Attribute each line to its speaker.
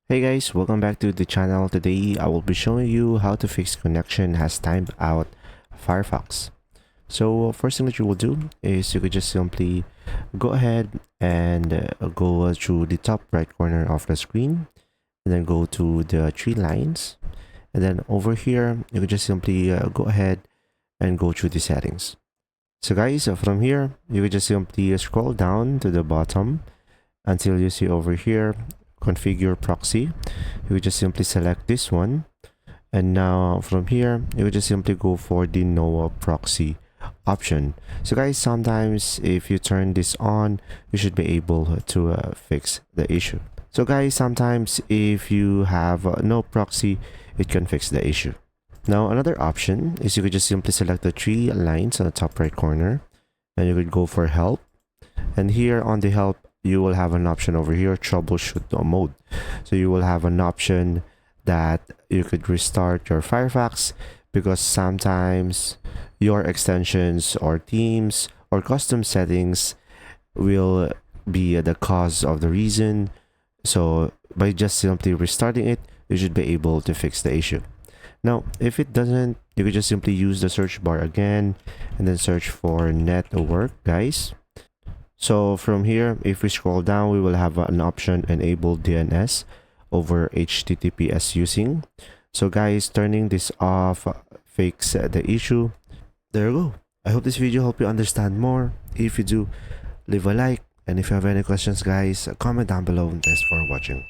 Speaker 1: Hey guys, welcome back to the channel. Today I will be showing you how to fix connection has timed out Firefox. So first thing that you will do is you could just simply go ahead and go to the top right corner of the screen and then go to the three lines, and then over here you could just simply go ahead and go to the settings. So guys, from here you could just simply scroll down to the bottom until you see over here configure proxy. You would just simply select this one, and now from here you would just simply go for the no proxy option. So guys, sometimes if you turn this on, you should be able to fix the issue. So guys, sometimes if you have no proxy, it can fix the issue. Now another option is you could just simply select the three lines on the top right corner, and you could go for help, and here on the help you will have an option over here, Troubleshoot Mode. So you will have an option that you could restart your Firefox because sometimes your extensions or themes or custom settings will be the cause of the reason. So by just simply restarting it, you should be able to fix the issue. Now, if it doesn't, you could just simply use the search bar again and then search for network, guys. So from here, if we scroll down, we will have an option enable DNS over HTTPS using. So guys, turning this off fix the issue. There you go. I hope this video helped you understand more. If you do, leave a like, and if you have any questions guys, comment down below. Thanks for watching.